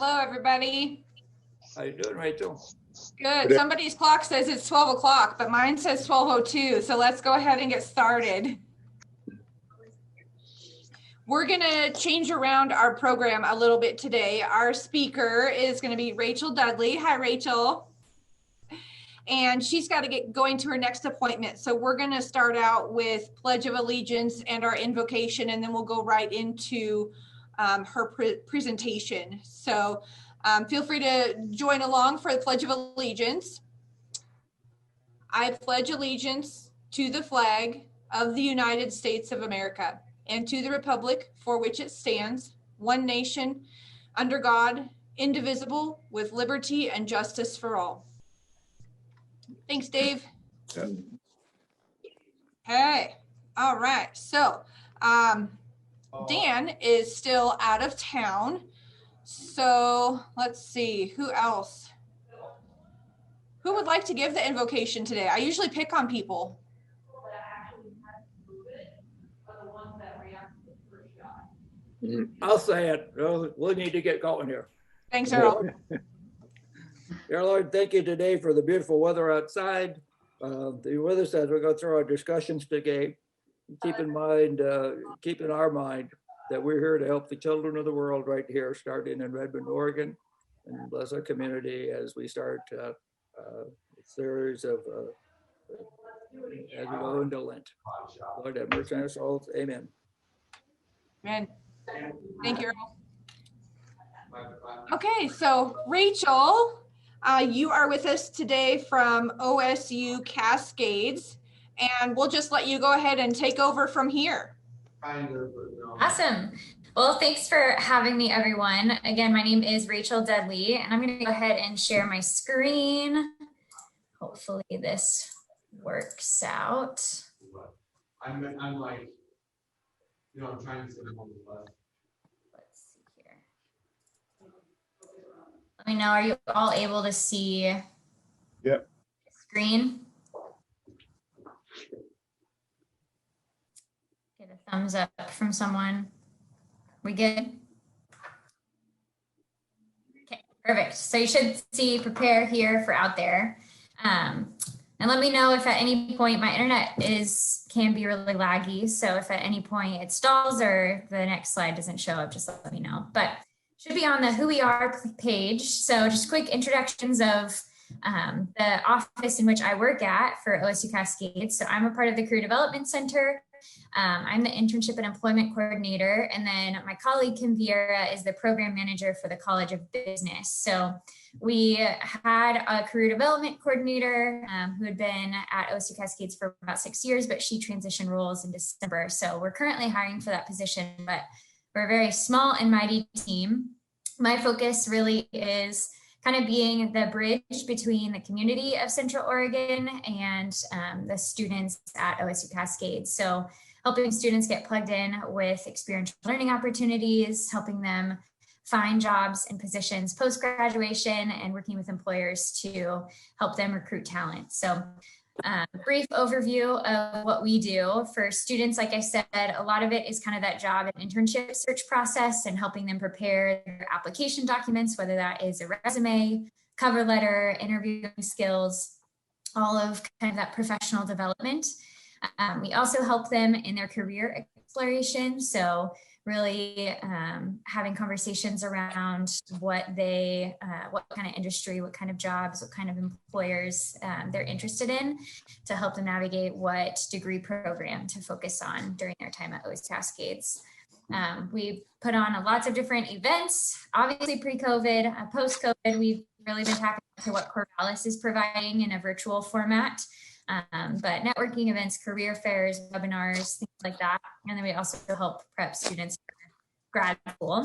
Hello, everybody. How you doing, Rachel? Good. Somebody's clock says it's 12 o'clock, but mine says 12:02. So let's go ahead and get started. We're going to change around our program a little bit today. Our speaker is going to be Rachel Dudley. Hi, Rachel. And she's got to get going to her next appointment. So we're going to start out with Pledge of Allegiance and our invocation, and then we'll go right into her presentation. So feel free to join along for the Pledge of Allegiance. I pledge allegiance to the flag of the United States of America and to the republic for which it stands, one nation, under God, indivisible, with liberty and justice for all. Thanks, Dave. Yeah. Hey, all right. So Dan is still out of town. So let's see, who else? Who would like to give the invocation today? I usually pick on people. I'll say it. We'll need to get going here. Thanks, Earl. Dear Lord, thank you today for the beautiful weather outside. The weather says we go through our discussions today. Keep in our mind that we're here to help the children of the world right here, starting in Redmond, Oregon, and bless our community as we start a series of as we go into Lent. Lord, have mercy on us all. Amen. Amen. Thank you, Earl. Okay, so Rachel, you are with us today from OSU Cascades, and we'll just let you go ahead and take over from here. Awesome. Well, thanks for having me, everyone. Again, my name is Rachel Dudley, and I'm going to go ahead and share my screen. Hopefully this works out. I'm like, I'm trying to sit on the bus. Let's see here. Let me know, are you all able to see Yep. the screen? Get a thumbs up from someone. We good? Okay, perfect. So you should see prepare here for out there. And let me know if at any point my internet can be really laggy. So if at any point it stalls or the next slide doesn't show up, just let me know. But should be on the Who We Are page. So just quick introductions of the office in which I work at for OSU Cascades. So I'm a part of the Career Development Center. I'm the Internship and Employment Coordinator, and then my colleague Kim Vieira is the Program Manager for the College of Business. So we had a Career Development Coordinator who had been at OSU Cascades for about 6 years, but she transitioned roles in December. So we're currently hiring for that position, but we're a very small and mighty team. My focus really is kind of being the bridge between the community of Central Oregon and the students at OSU Cascades. So helping students get plugged in with experiential learning opportunities, helping them find jobs and positions post-graduation, and working with employers to help them recruit talent. So brief overview of what we do for students. Like I said, a lot of it is kind of that job and internship search process and helping them prepare their application documents, whether that is a resume, cover letter, interviewing skills, all of kind of that professional development. We also help them in their career exploration. So really having conversations around what kind of industry, what kind of jobs, what kind of employers they're interested in, to help them navigate what degree program to focus on during their time at OSU Cascades. We put on lots of different events, obviously pre-COVID, post-COVID. We've really been tapping into what Corvallis is providing in a virtual format. But networking events, career fairs, webinars, things like that. And then we also help prep students for grad school.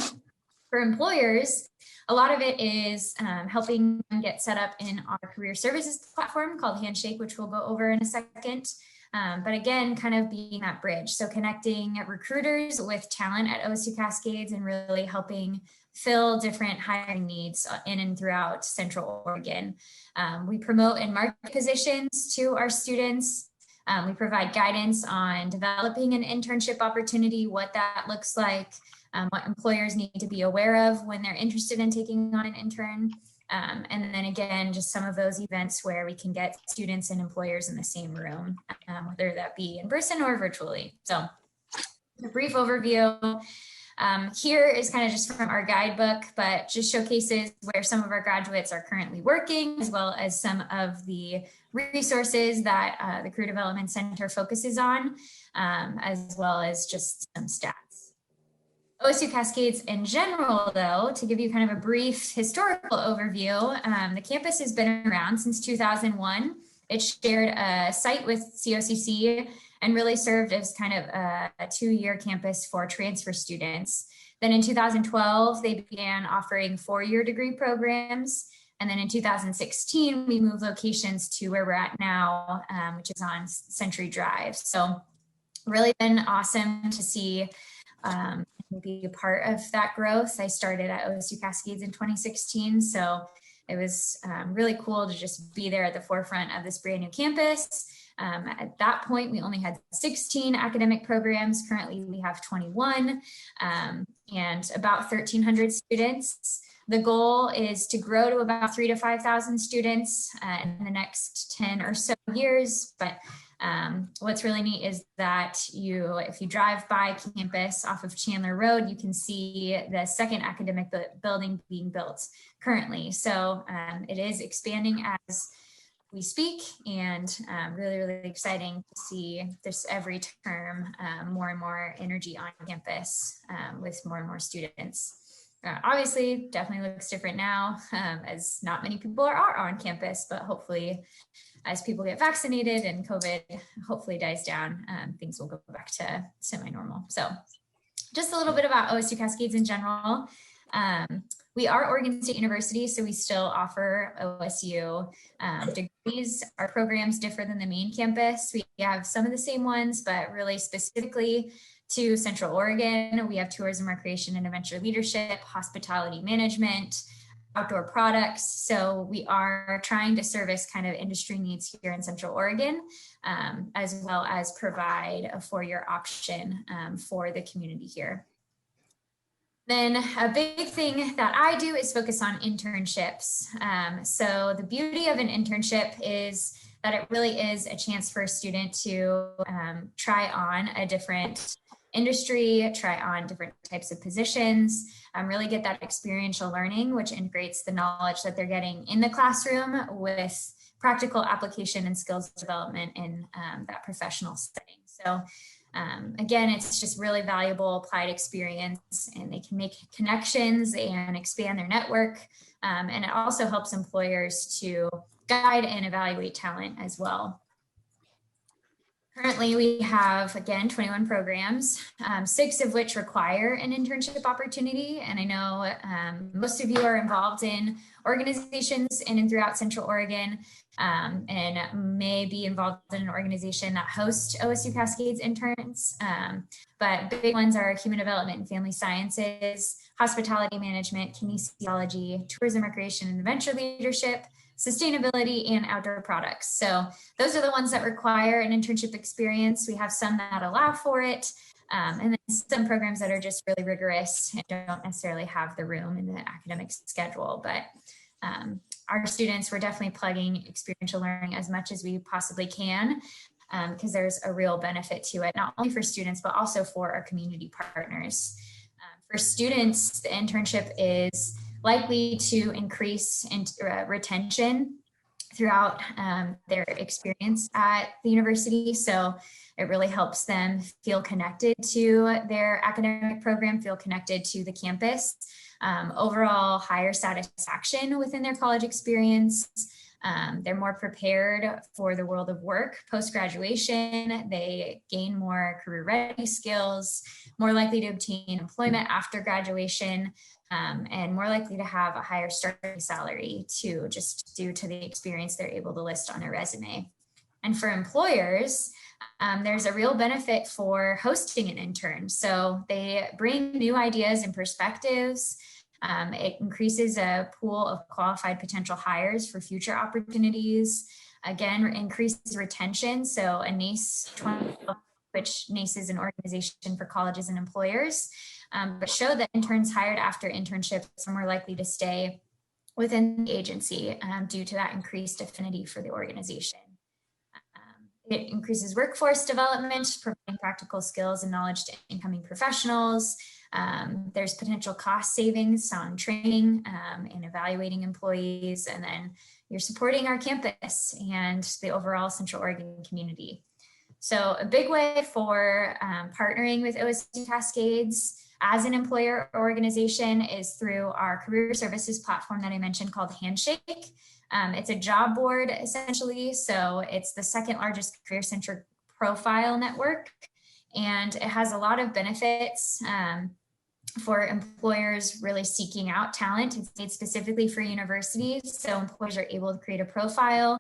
For employers, a lot of it is helping them get set up in our career services platform called Handshake, which we'll go over in a second. But again, kind of being that bridge. So connecting recruiters with talent at OSU Cascades and really helping fill different hiring needs in and throughout Central Oregon. We promote and market positions to our students. We provide guidance on developing an internship opportunity, what that looks like, what employers need to be aware of when they're interested in taking on an intern. And then again, just some of those events where we can get students and employers in the same room, whether that be in person or virtually. So a brief overview. Here is kind of just from our guidebook, but just showcases where some of our graduates are currently working, as well as some of the resources that the Career Development Center focuses on, as well as just some stats. OSU Cascades in general, though, to give you kind of a brief historical overview, the campus has been around since 2001. It shared a site with COCC and really served as kind of a two-year campus for transfer students. Then in 2012, they began offering four-year degree programs. And then in 2016, we moved locations to where we're at now, which is on Century Drive. So really been awesome to see be a part of that growth. I started at OSU Cascades in 2016. So it was really cool to just be there at the forefront of this brand new campus. At that point, we only had 16 academic programs. Currently, we have 21 and about 1,300 students. The goal is to grow to about 3,000 to 5,000 students in the next 10 or so years. But what's really neat is that if you drive by campus off of Chandler Road, you can see the second academic building being built currently. So it is expanding as we speak, and really, really exciting to see this every term, more and more energy on campus with more and more students. Obviously, definitely looks different now, as not many people are on campus, but hopefully as people get vaccinated and COVID hopefully dies down, things will go back to semi-normal. So just a little bit about OSU Cascades in general. We are Oregon State University, so we still offer OSU degrees. Our programs differ than the main campus. We have some of the same ones, but really specifically to Central Oregon, we have tourism, recreation, and adventure leadership, hospitality management, outdoor products. So we are trying to service kind of industry needs here in Central Oregon, as well as provide a four-year option for the community here. Then a big thing that I do is focus on internships. So the beauty of an internship is that it really is a chance for a student to try on a different industry, try on different types of positions, really get that experiential learning, which integrates the knowledge that they're getting in the classroom with practical application and skills development in that professional setting. So again, it's just really valuable applied experience, and they can make connections and expand their network. And it also helps employers to guide and evaluate talent as well. Currently, we have, again, 21 programs, 6 of which require an internship opportunity. And I know most of you are involved in organizations in and throughout Central Oregon, and may be involved in an organization that hosts OSU Cascades interns. But big ones are human development and family sciences, hospitality management, kinesiology, tourism, recreation, and adventure leadership, sustainability, and outdoor products. So those are the ones that require an internship experience. We have some that allow for it, and then some programs that are just really rigorous and don't necessarily have the room in the academic schedule. But our students, we're definitely plugging experiential learning as much as we possibly can, because there's a real benefit to it, not only for students, but also for our community partners. For students, the internship is likely to increase retention throughout their experience at the university. So it really helps them feel connected to their academic program, feel connected to the campus, overall higher satisfaction within their college experience. They're more prepared for the world of work post-graduation. They gain more career-ready skills, more likely to obtain employment after graduation, and more likely to have a higher starting salary too, just due to the experience they're able to list on their resume. And for employers, there's a real benefit for hosting an intern. So they bring new ideas and perspectives. It increases a pool of qualified potential hires for future opportunities. Again, increases retention. So a NACE 20 which NACE is an organization for colleges and employers, but showed that interns hired after internships are more likely to stay within the agency due to that increased affinity for the organization. It increases workforce development, providing practical skills and knowledge to incoming professionals. There's potential cost savings on training and evaluating employees, and then you're supporting our campus and the overall Central Oregon community. So a big way for partnering with OSU-Cascades as an employer organization is through our career services platform that I mentioned called Handshake. It's a job board essentially, so it's the second largest career-centric profile network, and it has a lot of benefits for employers really seeking out talent. It's made specifically for universities, so employers are able to create a profile,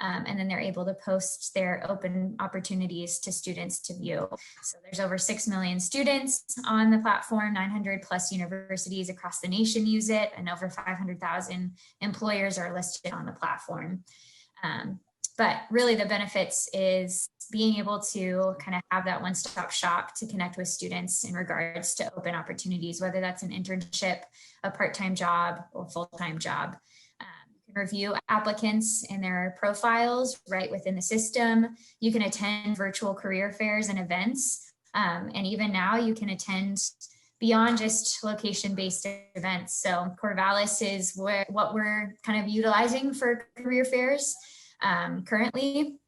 and then they're able to post their open opportunities to students to view. So there's over 6 million students on the platform, 900 plus universities across the nation use it, and over 500,000 employers are listed on the platform. But really the benefits is being able to kind of have that one-stop shop to connect with students in regards to open opportunities, whether that's an internship, a part-time job, or full-time job. You can review applicants and their profiles right within the system. You can attend virtual career fairs and events. And even now you can attend beyond just location-based events. So Corvallis is what we're kind of utilizing for career fairs currently,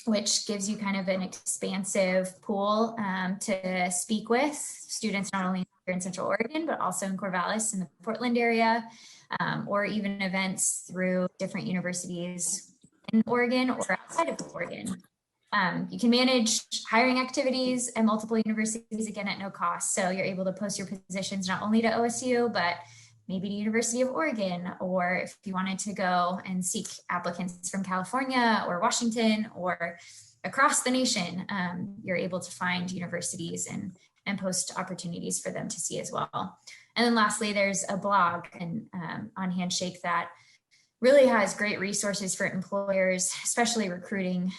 which gives you kind of an expansive pool to speak with students, not only here in Central Oregon, but also in Corvallis in the Portland area, or even events through different universities in Oregon or outside of Oregon. You can manage hiring activities at multiple universities, again, at no cost. So you're able to post your positions not only to OSU, but maybe to University of Oregon, or if you wanted to go and seek applicants from California or Washington or across the nation, you're able to find universities and post opportunities for them to see as well. And then lastly, there's a blog on Handshake that really has great resources for employers, especially recruiting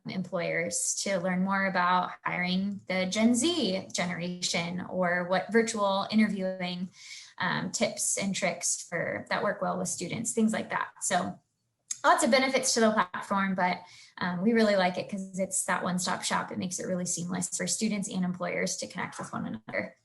employers, to learn more about hiring the Gen Z generation, or what virtual interviewing tips and tricks that work well with students, things like that. So lots of benefits to the platform, but we really like it because it's that one-stop shop. It makes it really seamless for students and employers to connect with one another.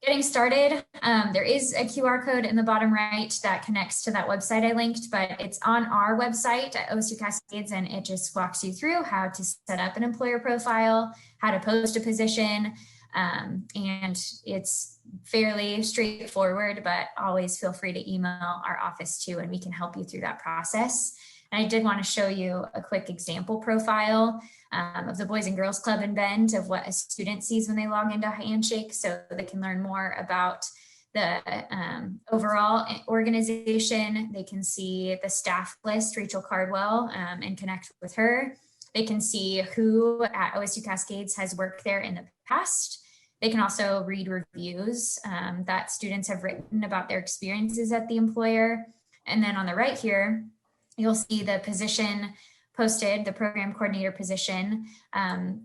Getting started, there is a QR code in the bottom right that connects to that website I linked, but it's on our website at OSU Cascades, and it just walks you through how to set up an employer profile, how to post a position, and it's fairly straightforward, but always feel free to email our office too, and we can help you through that process. And I did want to show you a quick example profile of the Boys and Girls Club in Bend, of what a student sees when they log into Handshake, so they can learn more about the overall organization. They can see the staff list, Rachel Cardwell, and connect with her. They can see who at OSU Cascades has worked there in the past. They can also read reviews that students have written about their experiences at the employer. And then on the right here, you'll see the position posted, the program coordinator position.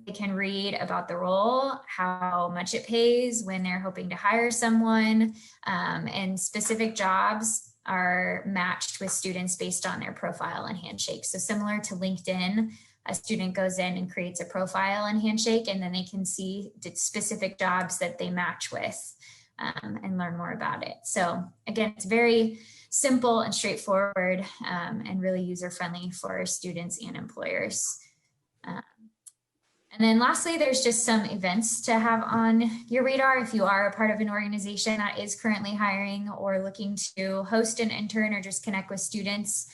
They can read about the role, how much it pays, when they're hoping to hire someone, and specific jobs are matched with students based on their profile and Handshake. So similar to LinkedIn, a student goes in and creates a profile in Handshake, and then they can see the specific jobs that they match with and learn more about it. So again, it's very simple and straightforward, and really user-friendly for students and employers. And then lastly, there's just some events to have on your radar if you are a part of an organization that is currently hiring or looking to host an intern or just connect with students.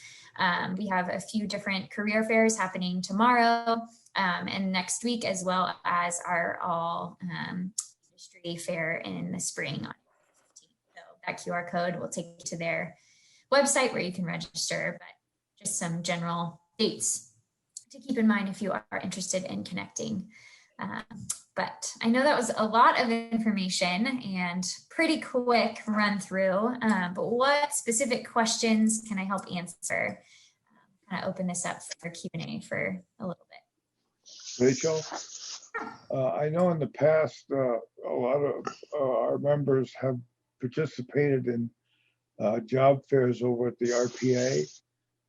We have a few different career fairs happening tomorrow and next week, as well as our all industry fair in the spring on April 15th. So that QR code will take you to their website where you can register, but just some general dates to keep in mind if you are interested in connecting. But I know that was a lot of information and pretty quick run through, but what specific questions can I help answer? Kind of open this up for Q&A for a little bit. Rachel, I know in the past, a lot of our members have participated in job fairs over at the RPA,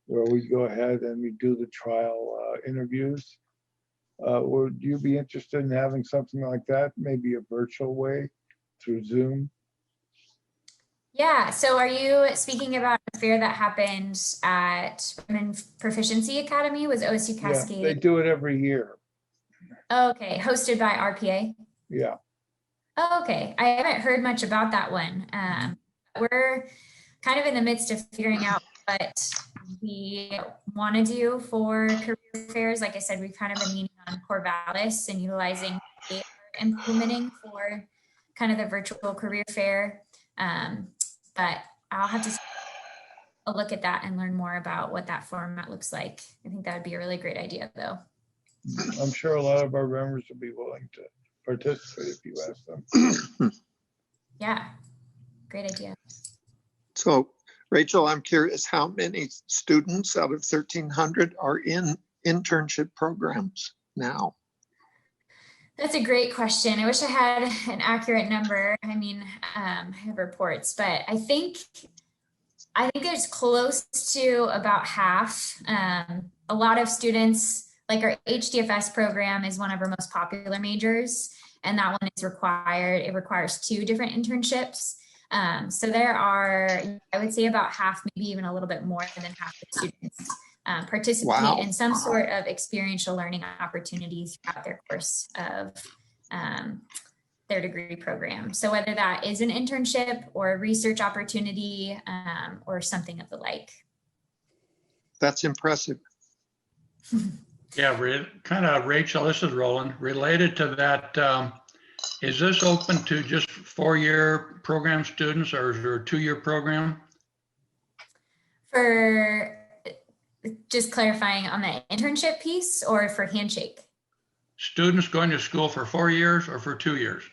where we go ahead and we do the trial interviews. Would you be interested in having something like that, maybe a virtual way through Zoom? Yeah, so are you speaking about a fair that happened at Redmond Proficiency Academy? Was OSU Yeah, Cascades? they do it every year. Oh, okay, hosted by RPA? Yeah. Oh, okay, I haven't heard much about that one. We're kind of in the midst of figuring out what we want to do for career fairs. Like I said, we've kind of been leaning on Corvallis and utilizing what they are implementing for kind of the virtual career fair. But I'll have to take a look at that and learn more about what that format looks like. I think that would be a really great idea, though. I'm sure a lot of our members would be willing to participate if you ask them. Yeah, great idea. So, Rachel, I'm curious, how many students out of 1,300 are in internship programs now? That's a great question. I wish I had an accurate number. I mean, I have reports, but I think it's close to about half. A lot of students, like our HDFS program is one of our most popular majors, and that one is required. It requires 2 different internships. So there are, I would say about half, maybe even a little bit more than half the students participate in some sort of experiential learning opportunities throughout their course of their degree program. So whether that is an internship or a research opportunity or something of the like. That's impressive. Yeah, kind of, Rachel, this is Roland. Related to that, is this open to just 4-year program students, or is there a 2-year program? For just clarifying on the internship piece or for Handshake? Students going to school for 4 years or for 2 years?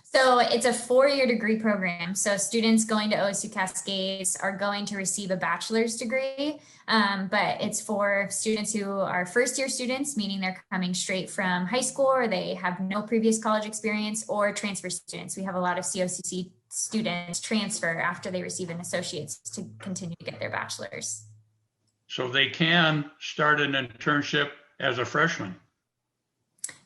So it's a 4-year degree program. So students going to OSU Cascades are going to receive a bachelor's degree, but it's for students who are first-year students, meaning they're coming straight from high school or they have no previous college experience, or transfer students. We have a lot of COCC students transfer after they receive an associate's to continue to get their bachelor's. So they can start an internship as a freshman?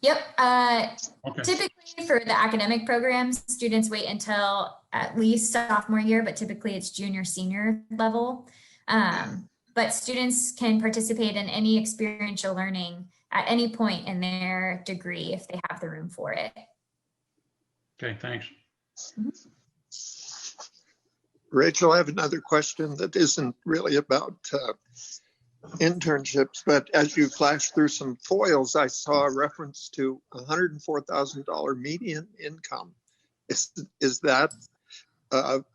Yep. Okay. Typically for the academic programs, students wait until at least sophomore year, but typically it's junior, senior level. But students can participate in any experiential learning at any point in their degree if they have the room for it. Okay, thanks. Mm-hmm. Rachel, I have another question that isn't really about internships, but as you flashed through some foils, I saw a reference to $104,000 median income. Is that of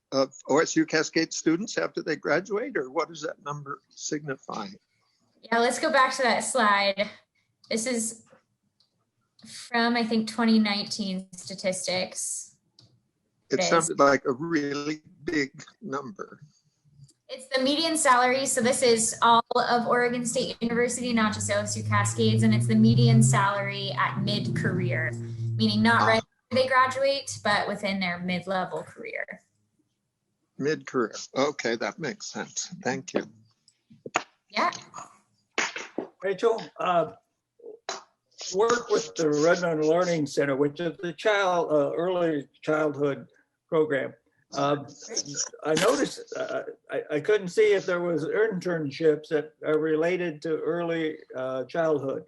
OSU Cascade students after they graduate, or what does that number signify? Yeah, let's go back to that slide. This is from, I think, 2019 statistics. It sounded like a really big number. It's the median salary. So this is all of Oregon State University, not just OSU Cascades, and it's the median salary at mid-career, meaning not right after they graduate, but within their mid-level career. Mid-career. Okay, that makes sense. Thank you. Yeah. Rachel, work with the Redmond Learning Center, which is the early childhood program. I noticed, I couldn't see if there was internships that are related to early childhood.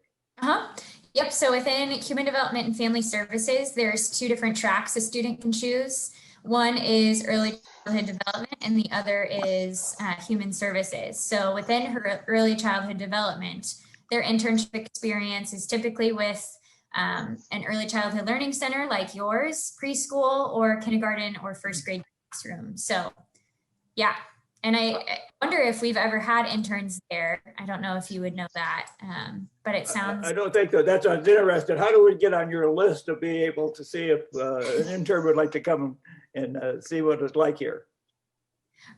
Yep, so within Human Development and Family Services, there's 2 different tracks a student can choose. One is early childhood development and the other is human services. So within her early childhood development, their internship experience is typically with an early childhood learning center like yours, preschool or kindergarten or first grade classroom. So yeah, and I wonder if we've ever had interns there. I don't know if you would know that, but it sounds. I don't think so. That's why I was interested. How do we get on your list to be able to see if an intern would like to come and see what it's like here?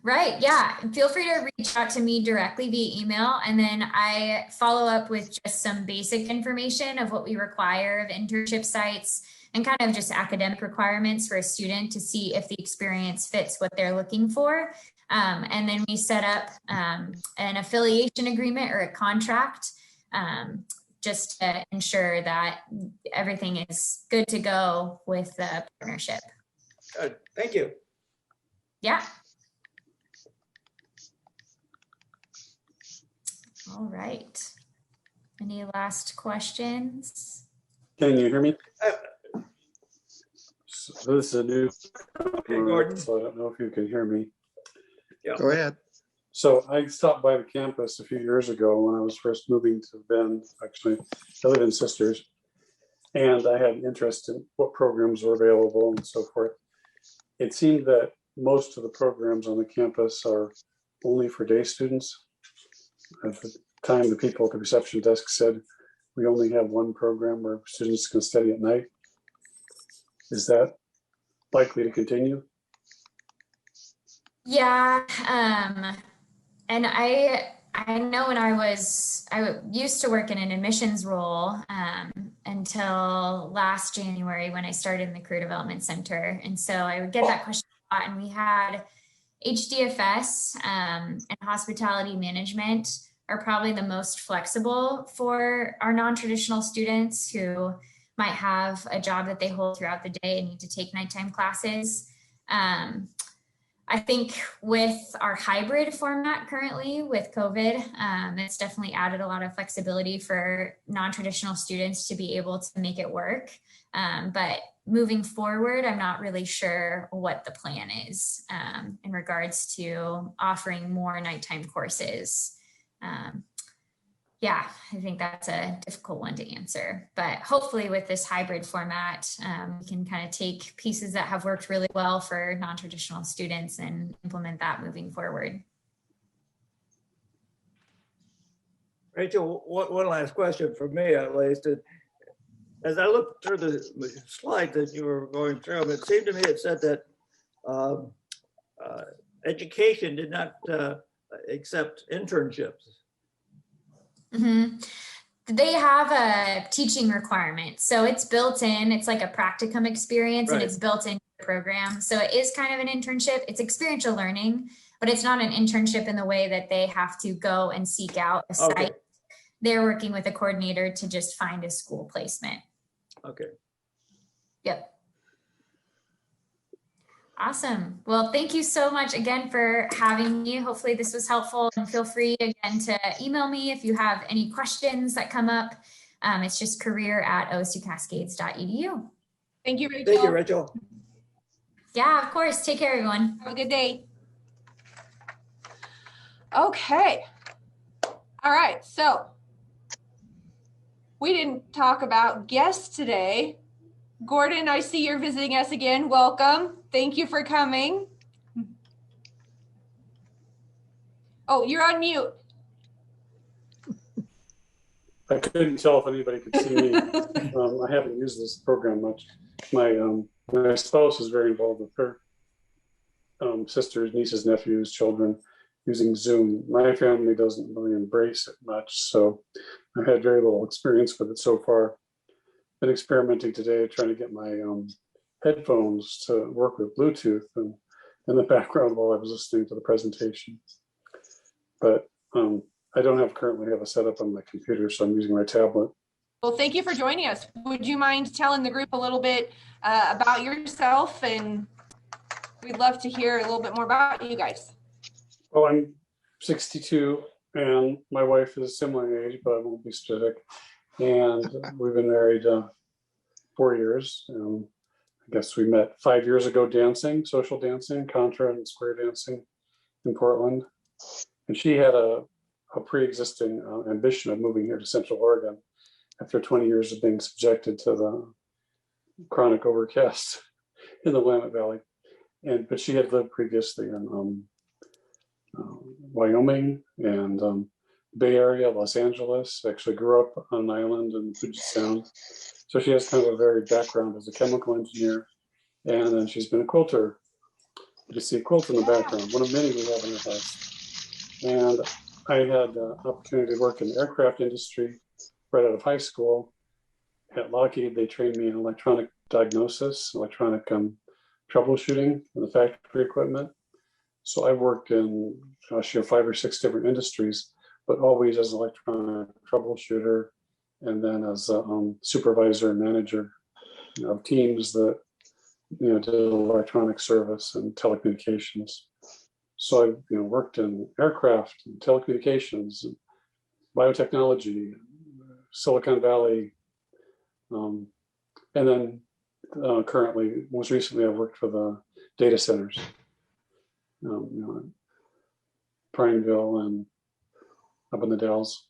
Right. Yeah. Feel free to reach out to me directly via email. And then I follow up with just some basic information of what we require of internship sites and kind of just academic requirements for a student to see if the experience fits what they're looking for. And then we set up an affiliation agreement or a contract just to ensure that everything is good to go with the partnership. Good. Thank you. Yeah. All right. Any last questions? Can you hear me? So this is a new, Gordon. so I don't know if you can hear me. Go ahead. So I stopped by the campus a few years ago when I was first moving to Bend. Actually, I live in Sisters, and I had interest in what programs were available and so forth. It seemed that most of the programs on the campus are only for day students. At the time, the people at the reception desk said we only have one program where students can study at night. Is that likely to continue? Yeah. And I know when I used to work in an admissions role until last January when I started in the Career Development Center. And so I would get that question a lot, and we had HDFS and hospitality management are probably the most flexible for our non-traditional students who might have a job that they hold throughout the day and need to take nighttime classes. I think with our hybrid format currently with COVID, it's definitely added a lot of flexibility for non-traditional students to be able to make it work. But moving forward, I'm not really sure what the plan is in regards to offering more nighttime courses. Yeah, I think that's a difficult one to answer, but hopefully with this hybrid format, we can kind of take pieces that have worked really well for non-traditional students and implement that moving forward. Rachel, one last question for me, at least. As I looked through the slide that you were going through, it seemed to me it said that education did not accept internships. Mm-hmm. They have a teaching requirement. So it's built in, it's like a practicum experience, right, and it's built into the program. So it is kind of an internship. It's experiential learning, but it's not an internship in the way that they have to go and seek out a site. Okay. They're working with a coordinator to just find a school placement. Okay. Yep. Awesome. Well, thank you so much again for having me. Hopefully this was helpful, and feel free again to email me if you have any questions that come up. It's just career@osucascades.edu. Thank you, Rachel. Thank you, Rachel. Yeah, of course. Take care, everyone. Have a good day. Okay. All right. So we didn't talk about guests today. Gordon, I see you're visiting us again. Welcome. Thank you for coming. Oh, you're on mute. I couldn't tell if anybody could see me. I haven't used this program much. My spouse is very involved with her sisters, nieces, nephews, children using Zoom. My family doesn't really embrace it much, so I've had very little experience with it so far. Been experimenting today, trying to get my headphones to work with Bluetooth and in the background while I was listening to the presentation. But I don't currently have a setup on my computer, so I'm using my tablet. Well, thank you for joining us. Would you mind telling the group a little bit about yourself? And we'd love to hear a little bit more about you guys. Well, I'm 62 and my wife is similar age, but I won't be specific. And we've been married 4 years. I guess we met 5 years ago dancing, social dancing, contra and square dancing in Portland. And she had a pre-existing ambition of moving here to Central Oregon after 20 years of being subjected to the chronic overcast in the Willamette Valley. But she had lived previously in Wyoming and Bay Area, Los Angeles. Actually grew up on an island in Puget Sound. So she has kind of a varied background as a chemical engineer, and then she's been a quilter You see quilts in the background, one of many we have in the house. And I had the opportunity to work in the aircraft industry right out of high school. At Lockheed, they trained me in electronic diagnosis, electronic troubleshooting in the factory equipment. So I worked in, 5 or 6 different industries, but always as an electronic troubleshooter, and then as a supervisor and manager of teams that did electronic service and telecommunications. So I worked in aircraft and telecommunications, and biotechnology, Silicon Valley, and then currently, most recently, I've worked for the data centers, Prineville and up in the Dells.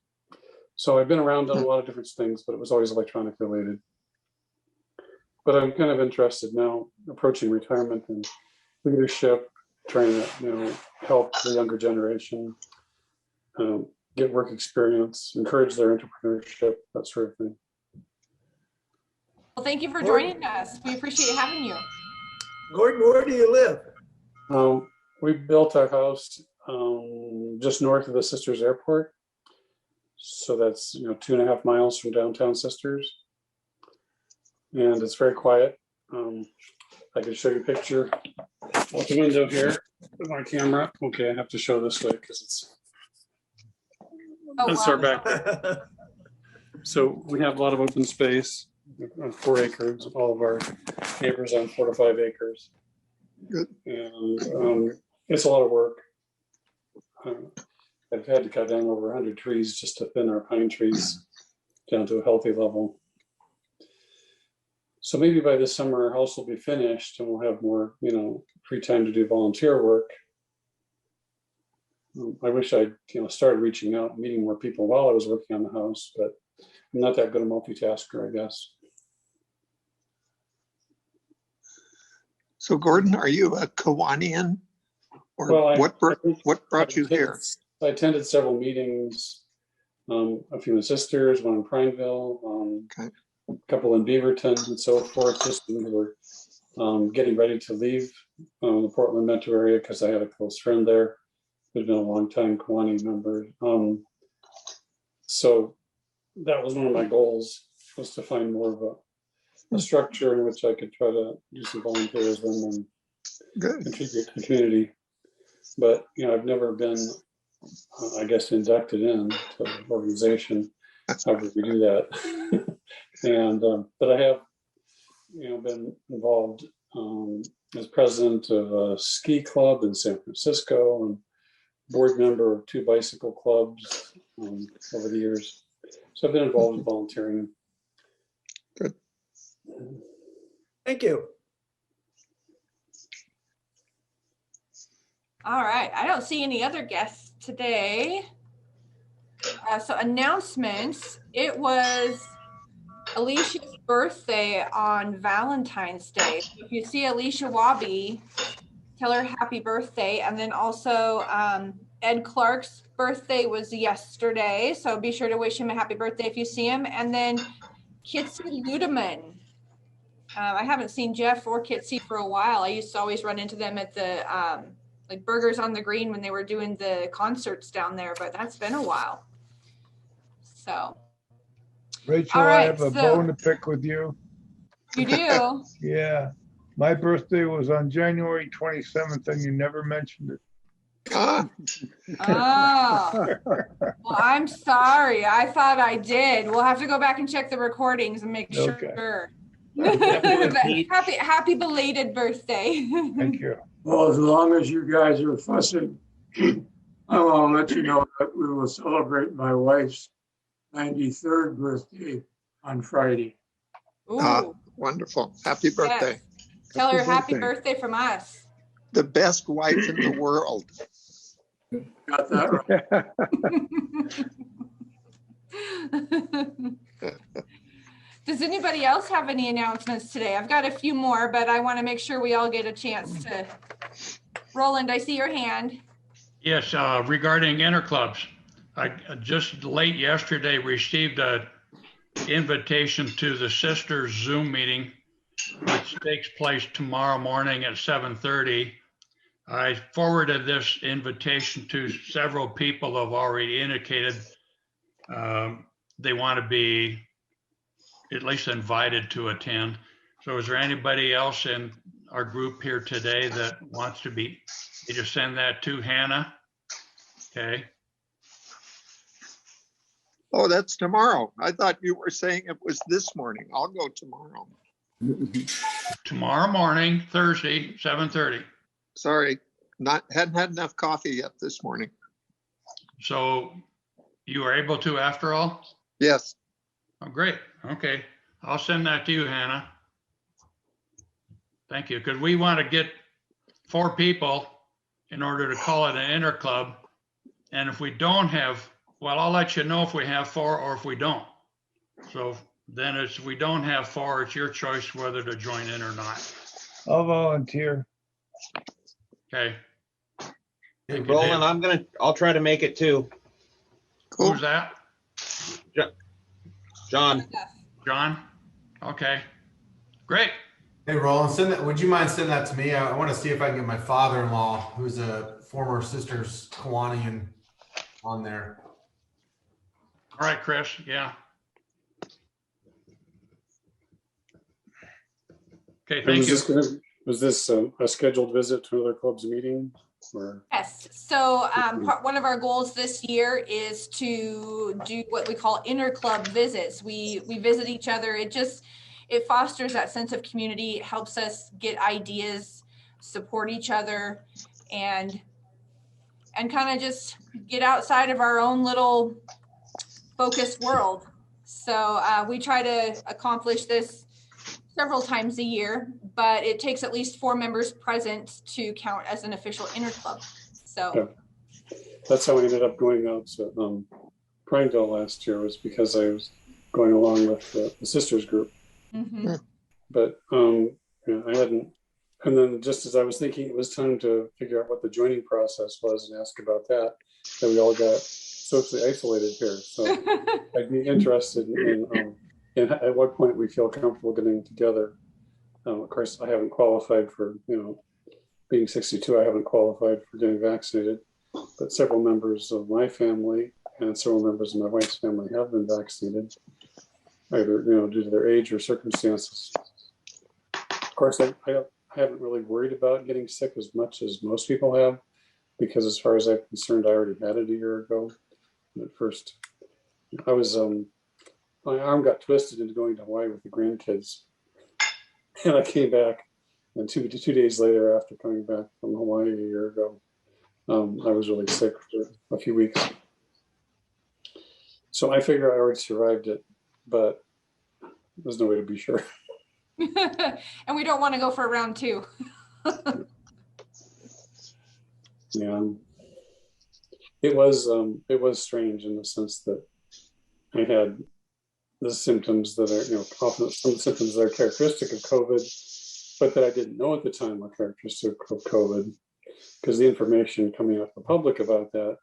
So I've been around, done a lot of different things, but it was always electronic related. But I'm kind of interested now, approaching retirement and leadership, trying to help the younger generation get work experience, encourage their entrepreneurship, that sort of thing. Well, thank you for joining us. We appreciate having you. Gordon, where do you live? We built our house just north of the Sisters Airport. So that's 2.5 miles from downtown Sisters. And it's very quiet. I can show you a picture out the window here with my camera. Okay, I have to show this way because it's that's our back. So we have a lot of open space on 4 acres. All of our neighbors on 4 to 5 acres. Good. And it's a lot of work. I've had to cut down over 100 trees just to thin our pine trees down to a healthy level. So maybe by this summer, our house will be finished and we'll have more, free time to do volunteer work. I wish I'd, started reaching out, meeting more people while I was working on the house, but I'm not that good a multitasker, I guess. So Gordon, are you a Kiwanian? Or Well, what brought you here? I attended several meetings, a few in Sisters, one in Prineville, Okay. a couple in Beaverton and so forth, just when we were getting ready to leave the Portland metro area because I had a close friend there who'd been a long time Kiwani member. So that was one of my goals, was to find more of a structure in which I could try to do some volunteerism and contribute to the community. But, I've never been, I guess, inducted into the organization. How would we do that? And, but I have, been involved as president of a ski club in San Francisco and board member of 2 bicycle clubs over the years. So I've been involved in volunteering. Good. Thank you. All right. I don't see any other guests today. So announcements. It was Alicia's birthday on Valentine's Day. So if you see Alicia Wabi, tell her happy birthday. And then also Ed Clark's birthday was yesterday. So be sure to wish him a happy birthday if you see him. And then Kitsy Ludeman. I haven't seen Jeff or Kitsy for a while. I used to always run into them at the like Burgers on the Green when they were doing the concerts down there, but that's been a while. So. Rachel, All right, I have a bone to pick with you. You do? Yeah. My birthday was on January 27th and you never mentioned it. Ah, Oh, well, I'm sorry. I thought I did. We'll have to go back and check the recordings and make Okay. sure. Happy belated birthday. Thank you. Well, as long as you guys are fussing, I want to let you know that we will celebrate my wife's 93rd birthday on Friday. Ooh, wonderful. Happy birthday. yes. Tell her Happy happy birthday. birthday from us. The best wife in the world. Got that right. Does anybody else have any announcements today? I've got a few more, but I want to make sure we all get a chance to. Roland, I see your hand. Yes, regarding interclubs, I just late yesterday received an invitation to the Sisters Zoom meeting, which takes place tomorrow morning at 7:30. I forwarded this invitation to several people who have already indicated they want to be at least invited to attend. So is there anybody else in our group here today that wants to be, you just send that to Hannah? Okay. Oh, that's tomorrow. I thought you were saying it was this morning. I'll go tomorrow. Tomorrow morning, Thursday, 7:30. Sorry, hadn't had enough coffee yet this morning. So you were able to after all? Yes. Oh, great. Okay. I'll send that to you, Hannah. Thank you. Because we want to get 4 people in order to call it an interclub. And if we don't have, well, I'll let you know if we have 4 or if we don't. So then it's, we don't have 4, it's your choice whether to join in or not. I'll volunteer. Okay. Hey, Thank you, Roland, Dave. I'll try to make it too. Cool. Who's that? John. John? Okay. Great. Hey, Roland, send that. Would you mind sending that to me? I want to see if I can get my father-in-law, who's a former Sisters Kiwanian, on there. All right, Chris. Yeah. Okay, thank you. Was this a scheduled visit to another club's meeting? Or? Yes. So one of our goals this year is to do what we call interclub visits. We visit each other. It fosters that sense of community. It helps us get ideas, support each other, and kind of just get outside of our own little focused world. So we try to accomplish this several times a year, but it takes at least 4 members present to count as an official interclub. So yeah. That's how I ended up going out to Prineville last year, was because I was going along with the sisters group. Mm-hmm. But yeah, I hadn't, and then just as I was thinking it was time to figure out what the joining process was and ask about that we all got socially isolated here. So I'd be interested in at what point we feel comfortable getting together. Of course, I haven't qualified for, being 62, I haven't qualified for getting vaccinated, but several members of my family and several members of my wife's family have been vaccinated, either, due to their age or circumstances. Of course, I haven't really worried about getting sick as much as most people have, because as far as I'm concerned, I already had it a year ago. And at first, I was, my arm got twisted into going to Hawaii with the grandkids. And I came back, and two days later, after coming back from Hawaii a year ago, I was really sick for a few weeks. So I figure I already survived it, but there's no way to be sure. And we don't want to go for round 2. Yeah, it was strange in the sense that I had the symptoms that are, often some symptoms that are characteristic of COVID, but that I didn't know at the time were characteristic of COVID, because the information coming out to the public about that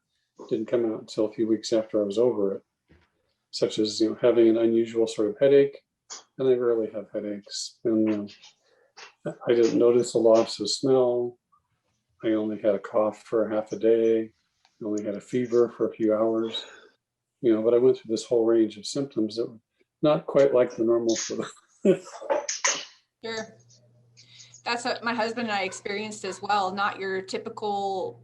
didn't come out until a few weeks after I was over it, such as, having an unusual sort of headache, and I rarely have headaches, and I didn't notice a loss of smell. I only had a cough for half a day. I only had a fever for a few hours, but I went through this whole range of symptoms that were not quite like the normal for them. Sure. That's what my husband and I experienced as well. Not your typical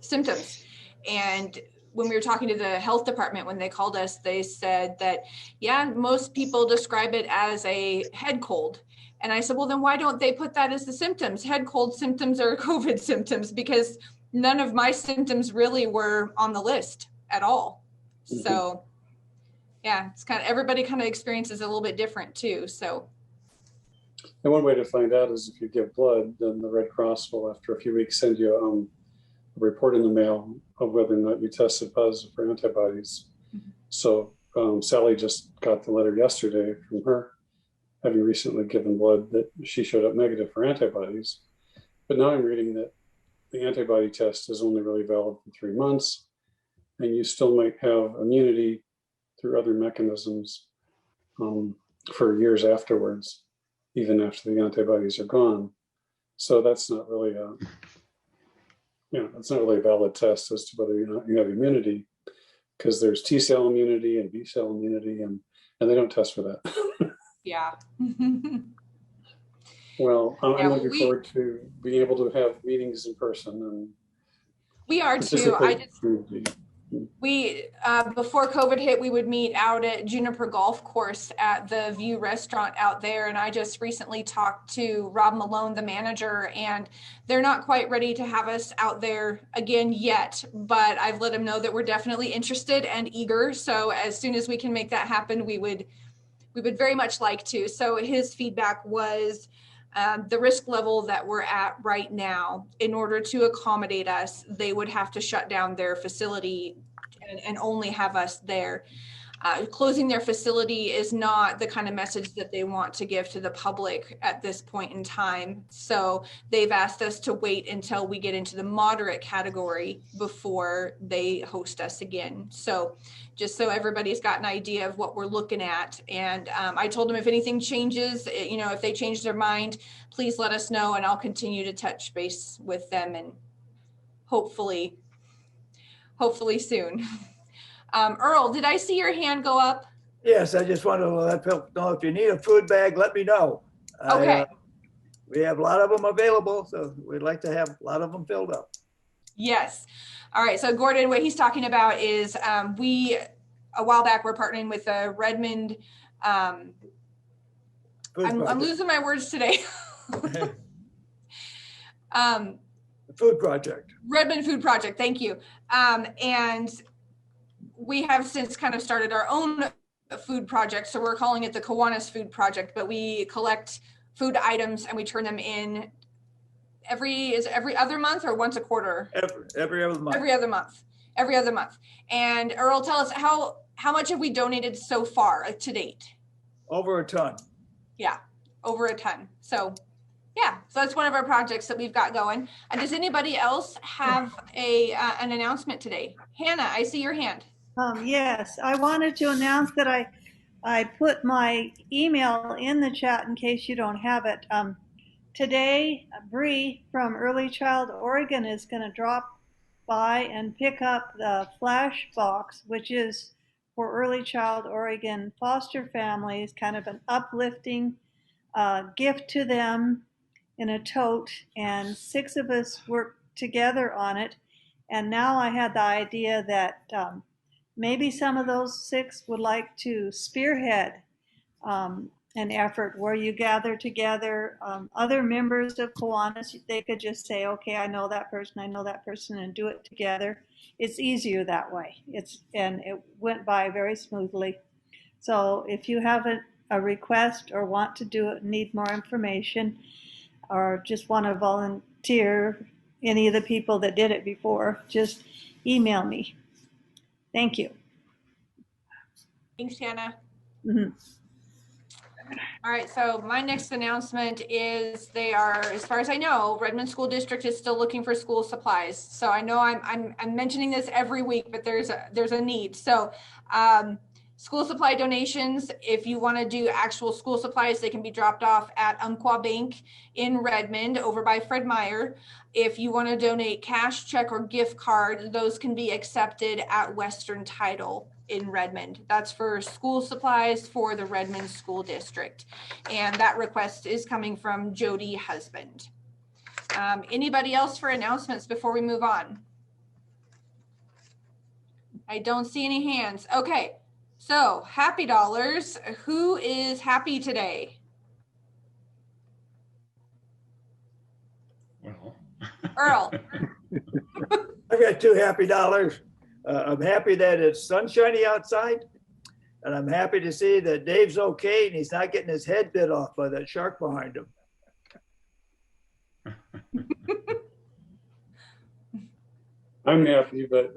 symptoms. And when we were talking to the health department, when they called us, they said that, yeah, most people describe it as a head cold. And I said, well, then why don't they put that as the symptoms? Head cold symptoms are COVID symptoms, because none of my symptoms really were on the list at all. Mm-hmm. So yeah, it's everybody kind of experiences a little bit different too. So. And one way to find out is if you give blood, then the Red Cross will, after a few weeks, send you a report in the mail of whether or not you tested positive for antibodies. Mm-hmm. So Sally just got the letter yesterday from her, having recently given blood, that she showed up negative for antibodies. But now I'm reading that the antibody test is only really valid for 3 months, and you still might have immunity through other mechanisms for years afterwards, even after the antibodies are gone. So that's not really it's not really a valid test as to whether you have immunity, because there's T cell immunity and B cell immunity, and they don't test for that. Yeah. Well, I'm Yeah, looking forward to being able to have meetings in person and we are too. We before COVID hit, we would meet out at Juniper Golf Course at the View Restaurant out there. And I just recently talked to Rob Malone, the manager, and they're not quite ready to have us out there again yet. But I've let them know that we're definitely interested and eager. So as soon as we can make that happen, we would very much like to. So his feedback was the risk level that we're at right now, in order to accommodate us, they would have to shut down their facility and only have us there. Closing their facility is not the kind of message that they want to give to the public at this point in time. So they've asked us to wait until we get into the moderate category before they host us again. So just so everybody's got an idea of what we're looking at. And I told them if anything changes, if they change their mind, please let us know, and I'll continue to touch base with them, and hopefully soon. Earl, did I see your hand go up? Yes, I just want to let people know, if you need a food bag, let me know. Okay. We have a lot of them available, so we'd like to have a lot of them filled up. Yes. All right. So Gordon, what he's talking about is a while back, we're partnering with the Redmond. I'm losing my words today. Food project. Redmond Food Project. Thank you. And we have since kind of started our own food project. So we're calling it the Kiwanis Food Project, but we collect food items and we turn them in every other month or once a quarter? Every other month. Every other month. And Earl, tell us how much have we donated so far to date? Over a ton. Yeah, over a ton. So yeah, so that's one of our projects that we've got going. And does anybody else have an announcement today? Hannah, I see your hand. Yes, I wanted to announce that I put my email in the chat in case you don't have it. Today, Bree from Early Child Oregon is going to drop by and pick up the flash box, which is for Early Child Oregon foster families, kind of an uplifting gift to them in a tote. And 6 of us worked together on it. And now I had the idea that maybe some of those 6 would like to spearhead an effort where you gather together other members of Kiwanis. They could just say, okay, I know that person, and do it together. It's easier that way. And it went by very smoothly. So if you have a request or want to do it, need more information, or just want to volunteer, any of the people that did it before, just email me. Thank you. Thanks, Hannah. Mm-hmm. All right, so my next announcement is they are, as far as I know, Redmond School District is still looking for school supplies. So I know I'm mentioning this every week, but there's a need. So school supply donations, if you want to do actual school supplies, they can be dropped off at Umpqua Bank in Redmond over by Fred Meyer. If you want to donate cash, check, or gift card, those can be accepted at Western Title in Redmond. That's for school supplies for the Redmond School District. And that request is coming from Jody Husband. Anybody else for announcements before we move on? I don't see any hands. Okay, so happy dollars. Who is happy today? Well, Earl. I've got 2 happy dollars. I'm happy that it's sunshiny outside, and I'm happy to see that Dave's okay and he's not getting his head bit off by that shark behind him. I'm happy, but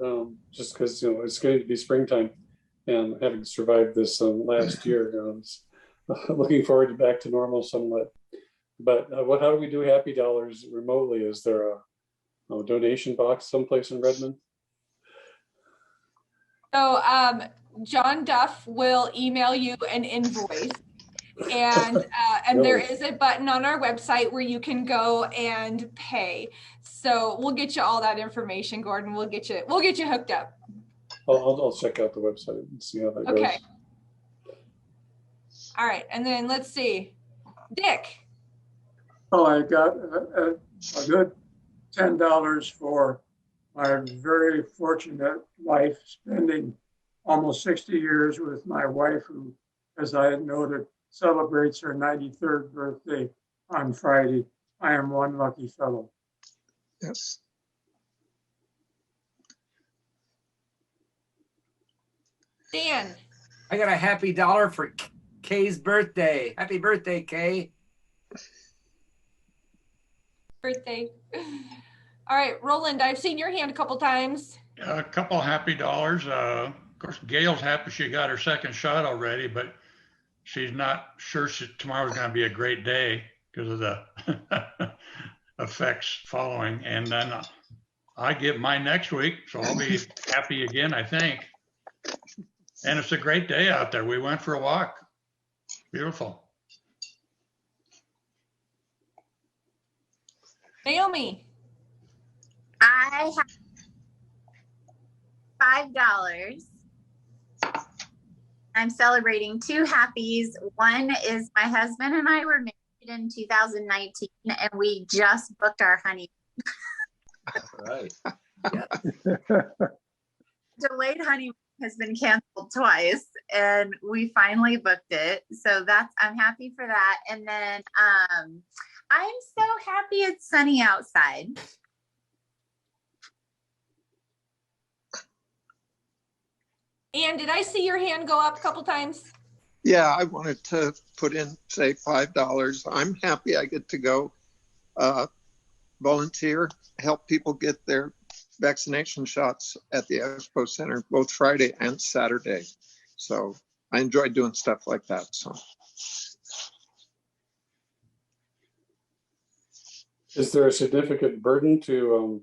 just because it's going to be springtime, and having survived this last year, looking forward to back to normal somewhat. But how do we do happy dollars remotely? Is there a donation box someplace in Redmond? So John Duff will email you an invoice. And there is a button on our website where you can go and pay. So we'll get you all that information, Gordon. We'll get you hooked up. I'll check out the website and see how that goes. Okay. All right, and then let's see, Dick. Oh, I got a good $10 for my very fortunate wife, spending almost 60 years with my wife, who, as I had noted, celebrates her 93rd birthday on Friday. I am one lucky fellow. Yes. Dan. I got a happy dollar for Kay's birthday. Happy birthday, Kay. Birthday. All right, Roland, I've seen your hand a couple times. A couple happy dollars. Of course, Gail's happy she got her second shot already, but she's not sure tomorrow's going to be a great day because of the effects following. And then I get mine next week, so I'll be happy again, I think. And it's a great day out there. We went for a walk. Beautiful. Naomi. I have $5. I'm celebrating two happies. One is my husband and I were married in 2019, and we just booked our honeymoon. Right. Delayed honeymoon has been canceled twice, and we finally booked it. So I'm happy for that. And then I'm so happy it's sunny outside. Ann, did I see your hand go up a couple times? Yeah, I wanted to put in, say, $5. I'm happy I get to go volunteer, help people get their vaccination shots at the Expo Center, both Friday and Saturday. So I enjoy doing stuff like that. So. Is there a significant burden to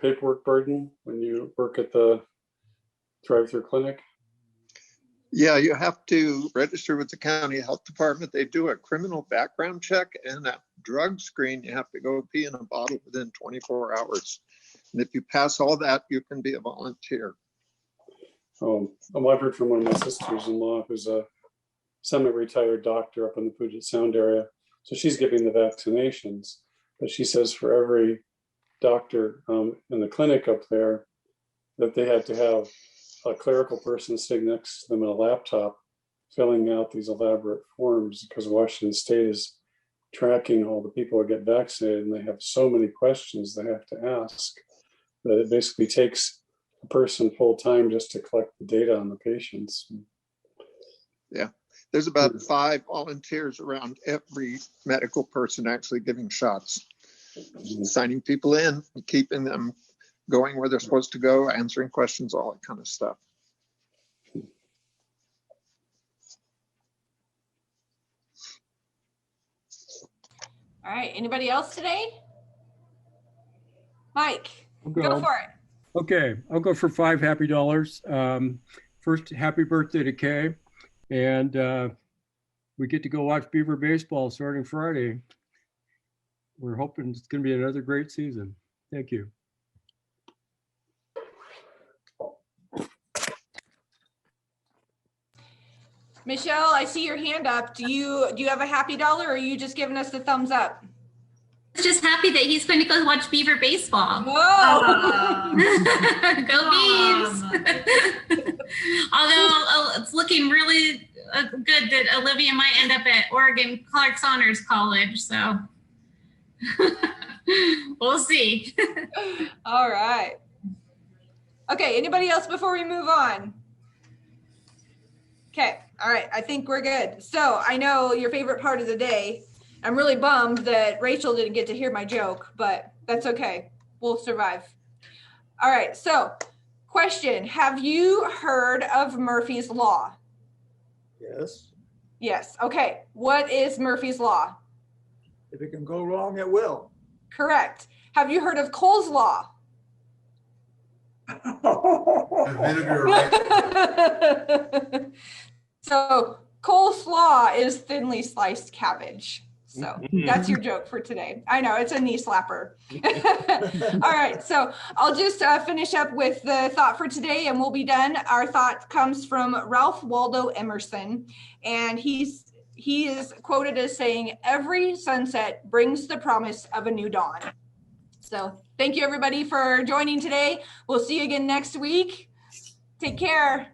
paperwork burden when you work at the drive-through clinic? Yeah, you have to register with the county health department. They do a criminal background check and a drug screen. You have to go pee in a bottle within 24 hours. And if you pass all that, you can be a volunteer. Well, I've heard from one of my sisters-in-law who's a semi-retired doctor up in the Puget Sound area. So she's giving the vaccinations, but she says for every doctor in the clinic up there that they had to have a clerical person sitting next to them in a laptop filling out these elaborate forms because Washington State is tracking all the people who get vaccinated, and they have so many questions they have to ask that it basically takes a person full time just to collect the data on the patients. Yeah, there's about 5 volunteers around every medical person actually giving shots, signing people in, keeping them going where they're supposed to go, answering questions, all that kind of stuff. All right, anybody else today? Mike, go for it. Okay, I'll go for $5 happy dollars. First, happy birthday to Kay. And we get to go watch Beaver baseball starting Friday. We're hoping it's going to be another great season. Thank you. Michelle, I see your hand up. Do you have a happy dollar, or are you just giving us the thumbs up? Just happy that he's going to go watch Beaver baseball. Whoa! Go Beavs! Although it's looking really good that Olivia might end up at Oregon Clark's Honors College, so we'll see. All right. Okay, anybody else before we move on? Okay, all right, I think we're good. So I know your favorite part of the day. I'm really bummed that Rachel didn't get to hear my joke, but that's okay. We'll survive. All right, so question, have you heard of Murphy's Law? Yes. Yes, okay. What is Murphy's Law? If it can go wrong, it will. Correct. Have you heard of Cole's Law? Vinegar, right? So coleslaw is thinly sliced cabbage. So that's your joke for today. I know, it's a knee slapper. All right, so I'll just finish up with the thought for today and we'll be done. Our thought comes from Ralph Waldo Emerson, and he is quoted as saying, "Every sunset brings the promise of a new dawn." So thank you everybody for joining today. We'll see you again next week. Take care.